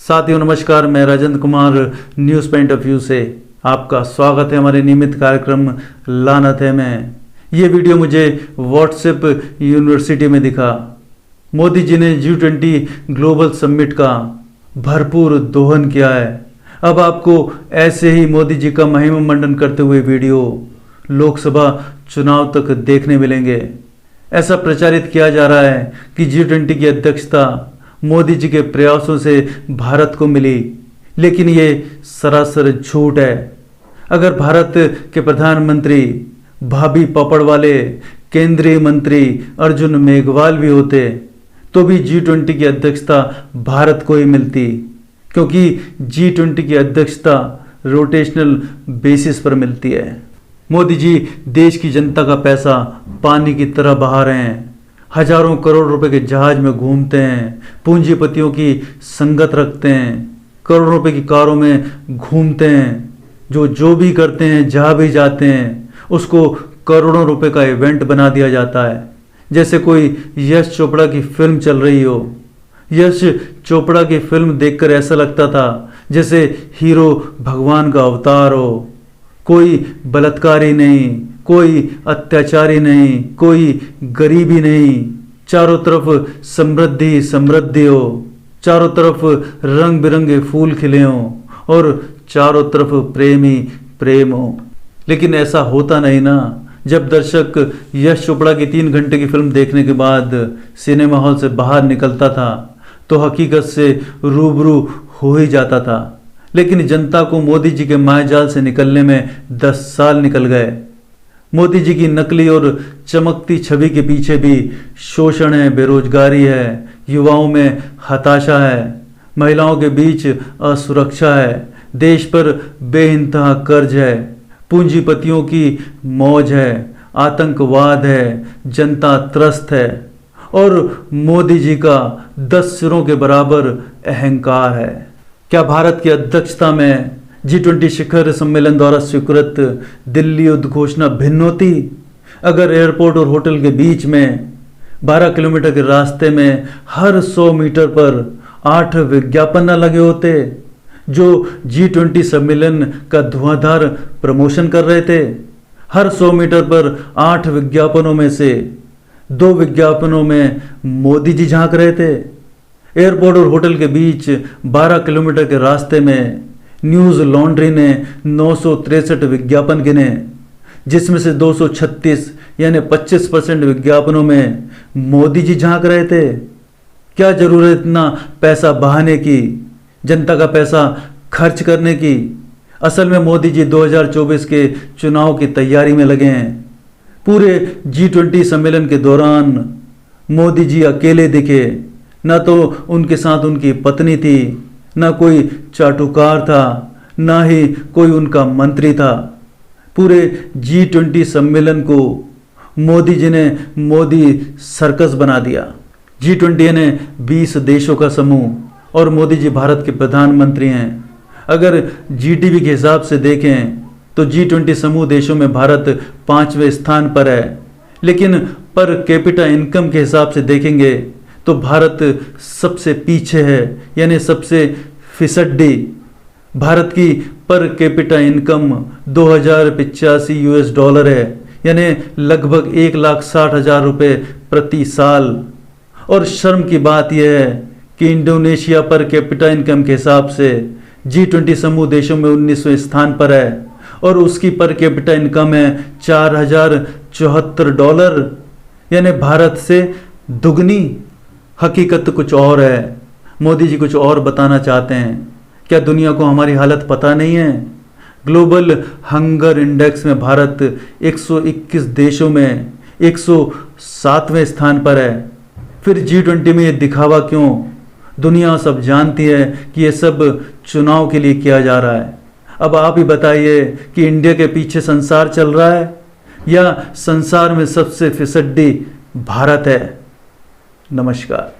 साथियों नमस्कार, मैं Rajendra Kumar news point of view से आपका स्वागत है हमारे नियमित कार्यक्रम लानत है में। ये वीडियो मुझे व्हाट्सएप यूनिवर्सिटी में दिखा। मोदी जी ने G20 ग्लोबल समिट का भरपूर दोहन किया है। अब आपको ऐसे ही मोदी जी का महिमा मंडन करते हुए वीडियो लोकसभा चुनाव तक देखने मिलेंगे। ऐसा प्रचारित किया जा रहा है कि G20 की अध्यक्षता मोदी जी के प्रयासों से भारत को मिली, लेकिन ये सरासर झूठ है। अगर भारत के प्रधानमंत्री भाभी पपड़ वाले केंद्रीय मंत्री अर्जुन मेघवाल भी होते तो भी G20 की अध्यक्षता भारत को ही मिलती, क्योंकि G20 की अध्यक्षता रोटेशनल बेसिस पर मिलती है। मोदी जी देश की जनता का पैसा पानी की तरह बहा रहे हैं। हजारों करोड़ रुपए के जहाज में घूमते हैं, पूंजीपतियों की संगत रखते हैं, करोड़ों रुपए की कारों में घूमते हैं, जो भी करते हैं, जहाँ भी जाते हैं उसको करोड़ों रुपए का इवेंट बना दिया जाता है। जैसे कोई यश चोपड़ा की फिल्म चल रही हो। यश चोपड़ा की फिल्म देखकर ऐसा लगता था जैसे हीरो भगवान का अवतार हो। कोई बलात्कारी नहीं, कोई अत्याचारी नहीं, कोई गरीबी नहीं, चारों तरफ समृद्धि समृद्धि हो, चारों तरफ रंग बिरंगे फूल खिले हों और चारों तरफ प्रेम ही प्रेम हो। लेकिन ऐसा होता नहीं ना। जब दर्शक यश चोपड़ा की 3 घंटे की फिल्म देखने के बाद सिनेमा हॉल से बाहर निकलता था तो हकीकत से रूबरू हो ही जाता था। लेकिन जनता को मोदी जी के मायाजाल से निकलने में 10 साल निकल गए। मोदी जी की नकली और चमकती छवि के पीछे भी शोषण है, बेरोजगारी है, युवाओं में हताशा है, महिलाओं के बीच असुरक्षा है, देश पर बेइंतहा कर्ज है, पूंजीपतियों की मौज है, आतंकवाद है, जनता त्रस्त है और मोदी जी का 10 सिरों के बराबर अहंकार है। क्या भारत की अध्यक्षता में G20 शिखर सम्मेलन द्वारा स्वीकृत दिल्ली उद्घोषणा भिन्न होती? अगर एयरपोर्ट और होटल के बीच में 12 किलोमीटर के रास्ते में हर 100 मीटर पर 8 विज्ञापन न लगे होते जो G20 सम्मेलन का धुआंधार प्रमोशन कर रहे थे। हर 100 मीटर पर 8 विज्ञापनों में से 2 विज्ञापनों में मोदी जी झांक रहे थे। एयरपोर्ट और होटल के बीच 12 किलोमीटर के रास्ते में न्यूज़ लॉन्ड्री ने 963 विज्ञापन गिने, जिसमें से 236 यानी 25% विज्ञापनों में मोदी जी झांक रहे थे। क्या जरूरत इतना पैसा बहाने की, जनता का पैसा खर्च करने की? असल में मोदी जी 2024 के चुनाव की तैयारी में लगे हैं। पूरे G20 सम्मेलन के दौरान मोदी जी अकेले दिखे। न तो उनके साथ उनकी पत्नी थी, न कोई चाटुकार था, न ही कोई उनका मंत्री था। पूरे G20 सम्मेलन को मोदी जी ने मोदी सर्कस बना दिया। G20 यानी 20 देशों का समूह और मोदी जी भारत के प्रधानमंत्री हैं। अगर GDP के हिसाब से देखें तो G20 समूह देशों में भारत 5वें स्थान पर है, लेकिन पर कैपिटा इनकम के हिसाब से देखेंगे तो भारत सबसे पीछे है, यानी सबसे फिसड्डी। भारत की पर कैपिटा इनकम 2085 $, है, यानी लगभग 1,60,000 रुपये प्रति साल। और शर्म की बात यह है कि इंडोनेशिया पर कैपिटा इनकम के हिसाब से G20 समूह देशों में 19वें स्थान पर है और उसकी पर कैपिटा इनकम है $4,074, यानी भारत से दुगनी। हकीकत कुछ और है। मोदी जी कुछ और बताना चाहते हैं। क्या दुनिया को हमारी हालत पता नहीं है? ग्लोबल हंगर इंडेक्स में भारत 121 देशों में 107वें स्थान पर है। फिर G20 में ये दिखावा क्यों? दुनिया सब जानती है कि ये सब चुनाव के लिए किया जा रहा है। अब आप ही बताइए कि इंडिया के पीछे संसार चल रहा है या संसार में सबसे फिसड्डी भारत है। नमस्कार।